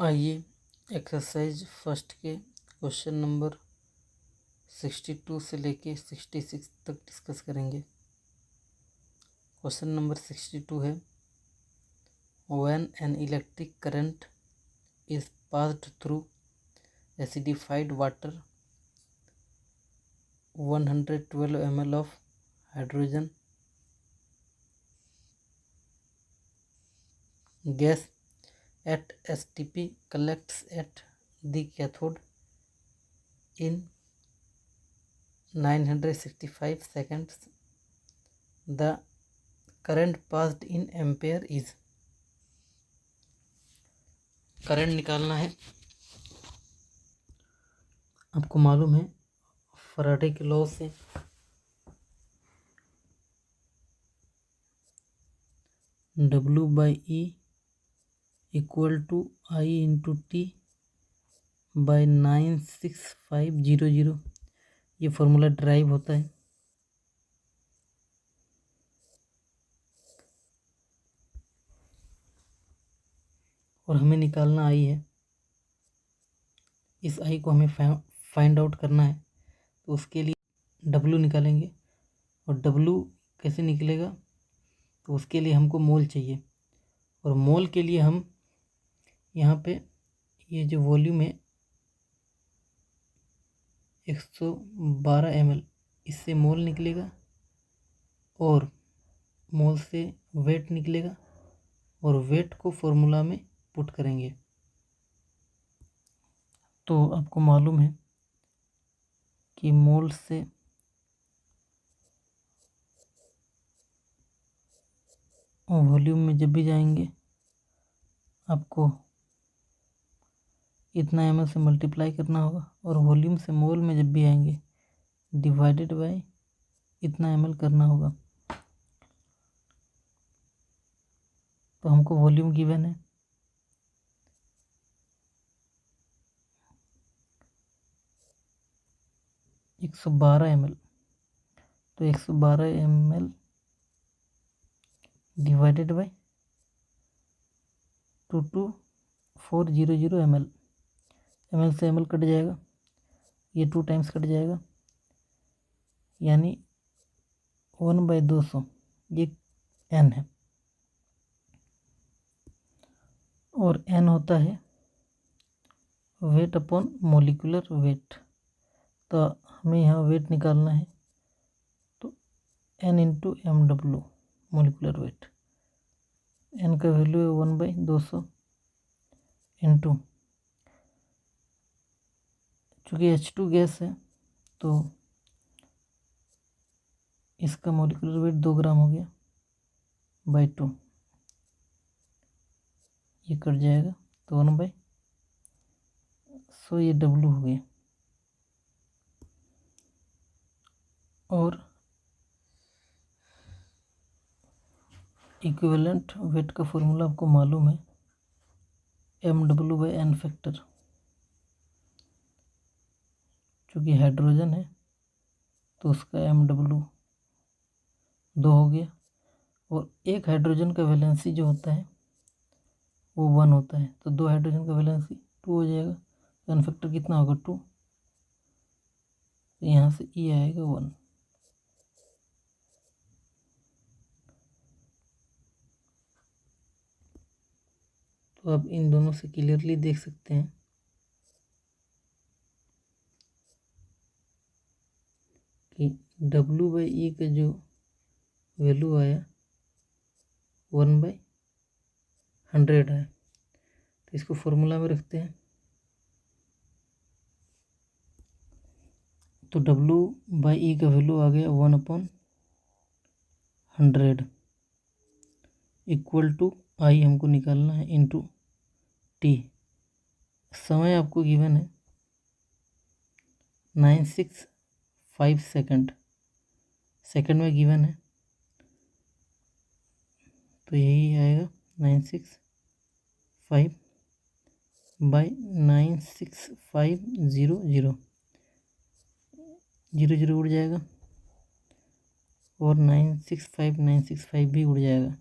आइए exercise first के question number 62 से लेके 66 तक डिस्कस करेंगे। क्वेश्चन नंबर 62 है, when an electric current is passed through acidified water 112 ml of hydrogen gas at STP collects at the cathode in 965 seconds. The current passed in ampere is. Current निकालना है। आपको मालूम है Faraday के law से W/E equal to I into T by 96500 ये formula drive होता है। और हमें निकालना I है। इस I को हमें फाइंड आउट करना है, तो उसके लिए W निकालेंगे। और W कैसे निकलेगा, तो उसके लिए हमको मोल चाहिए। और मोल के लिए हम यहाँ पे ये जो वॉल्यूम है 112 ml, इससे मोल निकलेगा और मोल से वेट निकलेगा और वेट को फॉर्मूला में पुट करेंगे। तो आपको मालूम है कि मोल से वॉल्यूम में जब भी जाएंगे आपको इतना ml से मल्टीप्लाई करना होगा, और वॉल्यूम से मोल में जब भी आएंगे डिवाइडेड बाय इतना ml करना होगा। तो हमको वॉल्यूम गिवन है 112 ml, तो 112 ml divided by 22400 ml। ml से ml कट जाएगा, ये 2 टाइम्स कट जाएगा, यानी 1/200 ये n है। और n होता है वेट अपॉन मोलिकुलर वेट। तो हमें यहाँ वेट निकालना है, तो n into MW molecular weight. n का वैल्यू है 1/200 इंटू, चूँकि H2 गैस है तो इसका मोलिकुलर वेट 2 ग्राम हो गया बाई 2, ये कट जाएगा तो 1/100 ये W हो गया। और इक्विवेलेंट वेट का फॉर्मूला आपको मालूम है MW/N फैक्टर। चूँकि हाइड्रोजन है तो उसका MW 2 हो गया, और एक हाइड्रोजन का वैलेंसी जो होता है वो 1 होता है, तो 2 हाइड्रोजन का वैलेंसी 2 हो जाएगा। तो N फैक्टर कितना होगा 2, तो यहाँ से E आएगा 1। तो आप इन दोनों से क्लियरली देख सकते हैं कि W/E का जो वैल्यू आया 1/100 है। तो इसको फॉर्मूला में रखते हैं, तो W/E का वैल्यू आ गया 1/100 इक्वल टू I हमको निकालना है इंटू टी। समय आपको गिवन है 965 सेकंड में गिवन है, तो यही आएगा 965/96500 0 उड़ जाएगा और 965 भी उड़ जाएगा।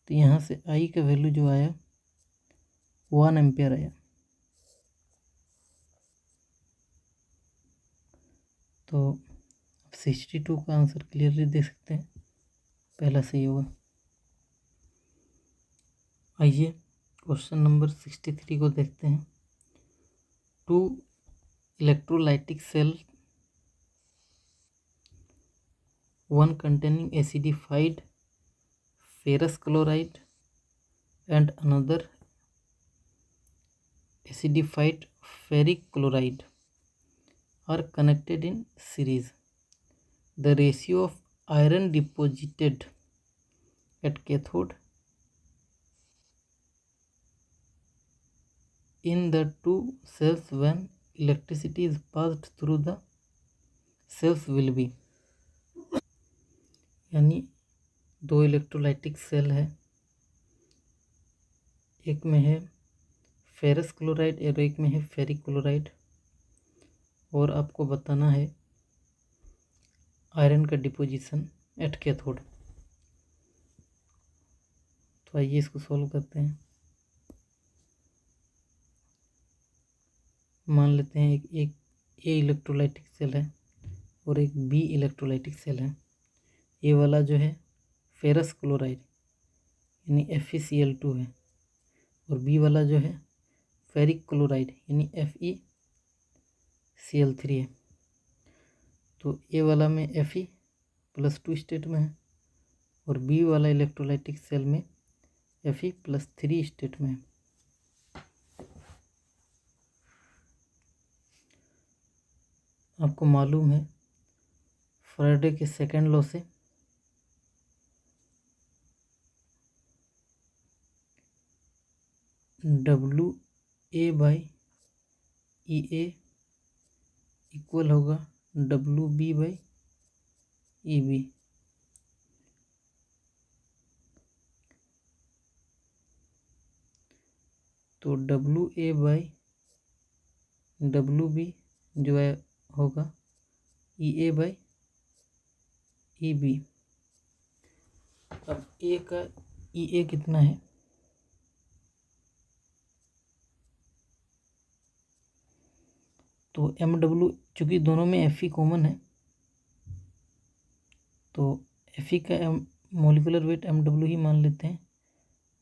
तो यहाँ से I का वैल्यू जो आया 1 एम्पियर आया। तो 62 का आंसर क्लियरली देख सकते हैं, पहला सही होगा। आइए क्वेश्चन नंबर 63 को देखते हैं। 2 electrolytic cell, one containing acidified ferrous chloride and another acidified ferric chloride are connected in series. The ratio of iron deposited at cathode in the two cells when electricity is passed through the cells will be, यानी 2 electrolytic cell है, एक में है ferrous chloride और एक में है ferric chloride, और आपको बताना है आयरन का डिपोजिशन एट कैथोड। तो आइए इसको सॉल्व करते हैं। मान लेते हैं एक ए इलेक्ट्रोलाइटिक सेल है और एक बी इलेक्ट्रोलाइटिक सेल है। ए वाला जो है फेरस क्लोराइड यानी FeCl2 है, और बी वाला जो है फेरिक क्लोराइड यानी FeCl3 है। तो ए वाला में Fe+2 स्टेट में है और बी वाला इलेक्ट्रोलाइटिक सेल में Fe+3 स्टेट में है। आपको मालूम है फैराडे के सेकेंड लॉ से WA/EA इक्वल होगा WB/EB। तो WA/WB जो है होगा EA/EB। अब ए का EA कितना है, तो MW, चूँकि दोनों में Fe कॉमन है तो Fe का मोलिकुलर वेट MW ही मान लेते हैं,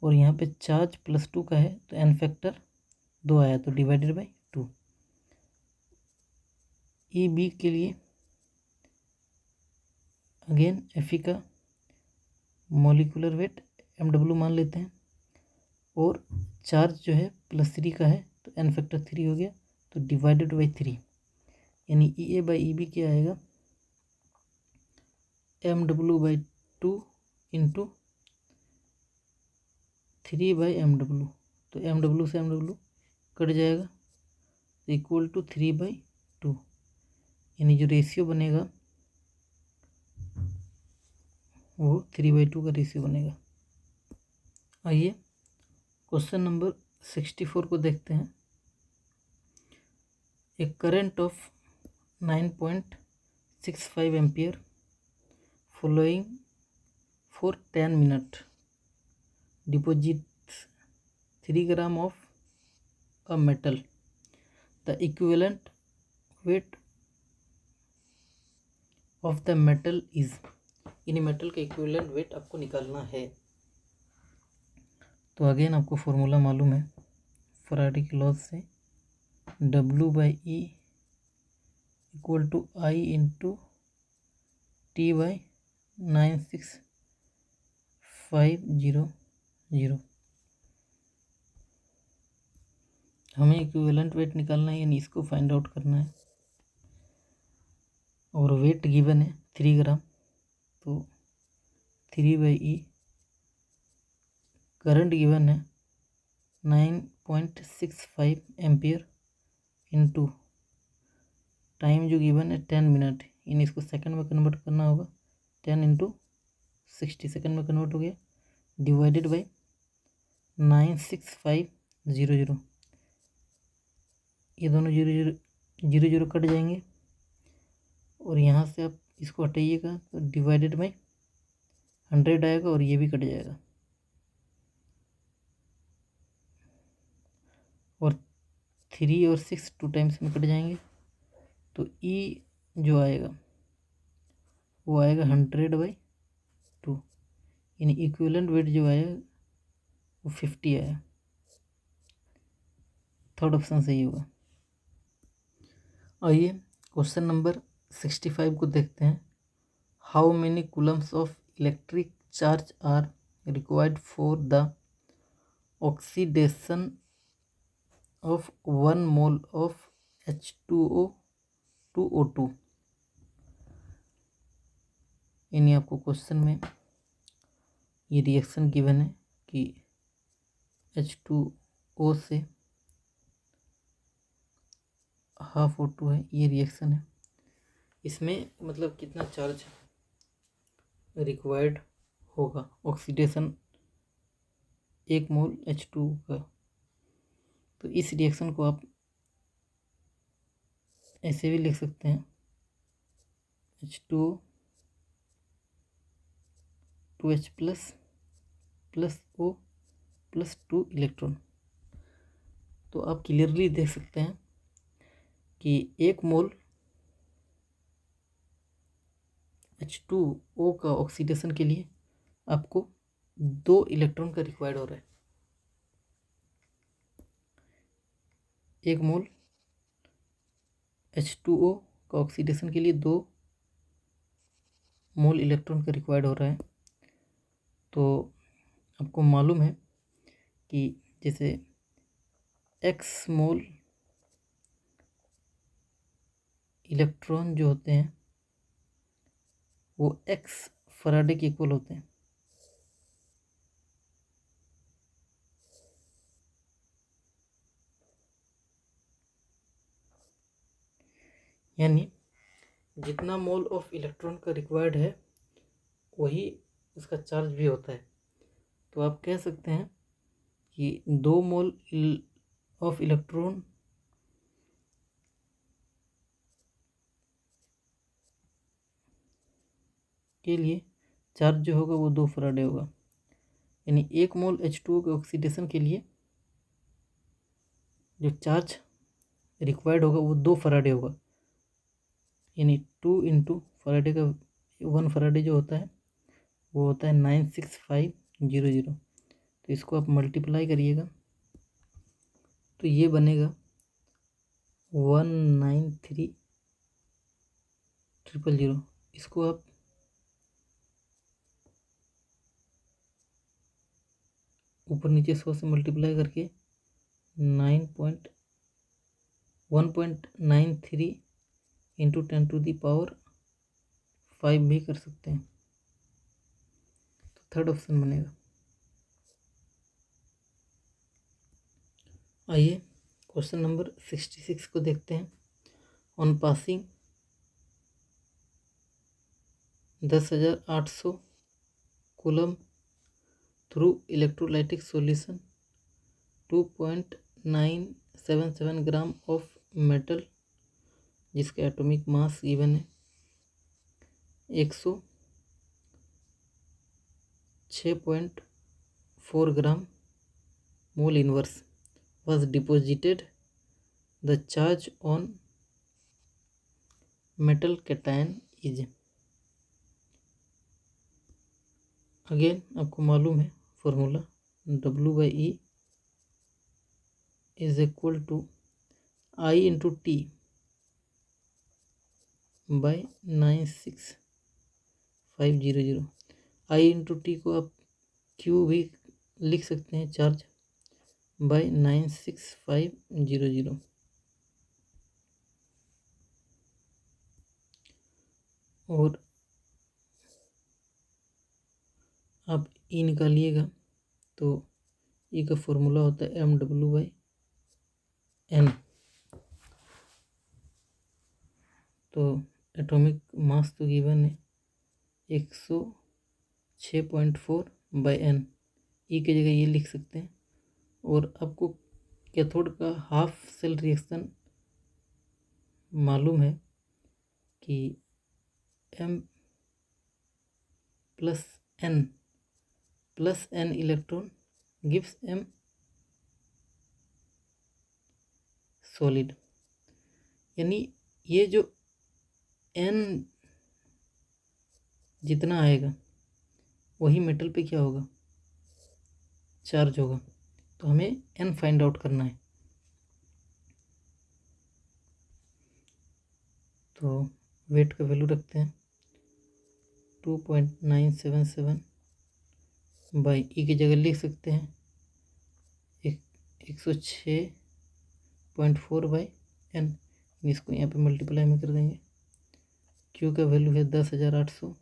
और यहाँ पे चार्ज +2 का है तो n फैक्टर 2 आया तो डिवाइडेड बाई 2। EB के लिए अगेन Fe का मोलिकुलर वेट MW मान लेते हैं, और चार्ज जो है +3 का है तो n फैक्टर 3 हो गया तो डिवाइडेड बाई 3, यानी EA/EB क्या आएगा MW/2 इंटू 3/MW। तो MW से MW कट जाएगा तो इक्वल टू 3/2, यानी जो रेशियो बनेगा वो 3/2 का रेशियो बनेगा। आइए क्वेश्चन नंबर 64 को देखते हैं। A current of 9.65 ampere following for 10 minutes deposits 3 gram of a metal. The equivalent weight of the metal is, यानी मेटल का इक्विवेलेंट वेट आपको निकालना है। तो अगेन आपको फॉर्मूला मालूम है फैराडे के लॉ से, W/E equal to I into T/9650। हमें इक्विवेलेंट वेट निकालना है, यानी इसको फाइंड आउट करना है, और वेट गिवन है 3 ग्राम, तो 3/E, करंट गिवन है 9.65 एम्पियर इंटू टाइम जो गिवन है 10 मिनट, यानी इसको सेकंड में कन्वर्ट करना होगा, 10 इंटू 60 सेकंड में कन्वर्ट हो गया, डिवाइडेड बाई 96500। ये दोनों 0 कट जाएंगे, और यहाँ से आप इसको हटाइएगा तो डिवाइडेड बाई 100 आएगा, और ये भी कट जाएगा, और 3 और 6 2 टाइम्स में कट जाएंगे, तो E जो आएगा वो आएगा 100/2, यानी इक्विवेलेंट वेट जो आएगा वो 50 आया। थर्ड ऑप्शन सही होगा। आइए क्वेश्चन नंबर 65 को देखते हैं। How many coulombs of electric charge are required for the oxidation of 1 mole of H2O to O2। यानी आपको क्वेश्चन में ये रिएक्शन गिवन है कि H2O से हाफ O2 है, ये रिएक्शन है। इसमें मतलब कितना चार्ज रिक्वायर्ड होगा ऑक्सीडेशन 1 मोल H2O का। तो इस रिएक्शन को आप ऐसे भी लिख सकते हैं, H2O 2H plus O plus 2 electron. तो आप क्लियरली देख सकते हैं कि 1 मोल H2O का ऑक्सीडेशन के लिए आपको 2 इलेक्ट्रॉन का रिक्वायर्ड हो रहा है। 1 मोल H2O का ऑक्सीडेशन के लिए 2 मोल इलेक्ट्रॉन का रिक्वायर्ड हो रहा है। तो आपको मालूम है कि जैसे x मोल इलेक्ट्रॉन जो होते हैं वो x फराडे के इक्वल होते हैं। यानी जितना मोल ऑफ इलेक्ट्रॉन का रिक्वायर्ड है वही उसका चार्ज भी होता है। तो आप कह सकते हैं कि 2 मोल ऑफ इलेक्ट्रॉन के लिए चार्ज जो होगा वो 2 फराडे होगा। यानी 1 मोल H2O के ऑक्सीडेशन के लिए जो चार्ज रिक्वायर्ड होगा वो 2 फराडे होगा। यानी 2 इंटू फराडे का 1 फराडे जो होता है वो होता है 96500। तो इसको आप मल्टीप्लाई करिएगा तो ये बनेगा 193,000। इसको आप ऊपर नीचे 100 से मल्टीप्लाई करके 1.93 इंटू 10⁵ भी कर सकते हैं। तो थर्ड ऑप्शन बनेगा। आइए क्वेश्चन नंबर 66 को देखते हैं। On passing 10,800 coulomb through electrolytic solution 2.977 gram of metal जिसका एटॉमिक मास गिवन है 106.4 gram mole inverse was deposited. The charge on metal cation is। Again आपको मालूम है formula W/E is equal to I into T by 96500। I into T को आप Q भी लिख सकते हैं, चार्ज बाई 96500। और आप E निकालिएगा तो E का फॉर्मूला होता है mW/n। तो एटॉमिक मास तो गिवन है 106.4/n। E की जगह ये लिख सकते हैं। और आपको कैथोड का हाफ सेल रिएक्शन मालूम है कि m plus n electron gives m solid. यानी ये जो n जितना आएगा वही मेटल पे क्या होगा, चार्ज होगा। तो हमें n फाइंड आउट करना है। तो वेट का वैल्यू रखते हैं 2.977 बाई ई की जगह लिख सकते हैं 106.4 बाई n। इसको यहाँ पे मल्टीप्लाई में कर देंगे। क्यू का वैल्यू है 10,800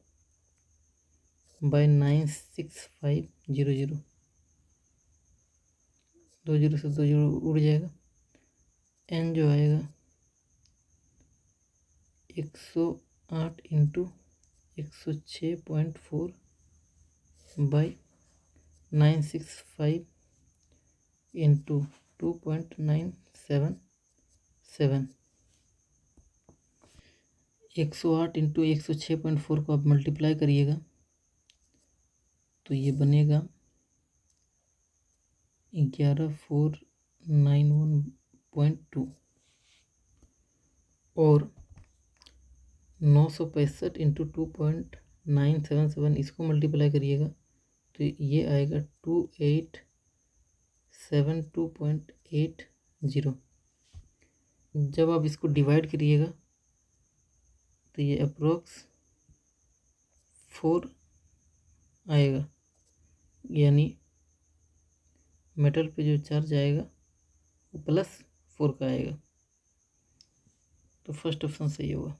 बाई 96500। 2 जीरो से 2 जीरो उड़ जाएगा। n जो आएगा 108 इंटू 106.4 बाई 965 इंटू 2.977। 108 इंटू 106.4 को आप मल्टीप्लाई करिएगा तो ये बनेगा 11491.2 और 965 इंटू 2.977 इसको मल्टीप्लाई करिएगा तो ये आएगा 2872.80। जब आप इसको डिवाइड करिएगा तो ये अप्रोक्स 4 आएगा, यानी मेटल पे जो चार्ज आएगा वो +4 का आएगा। तो फर्स्ट ऑप्शन सही होगा।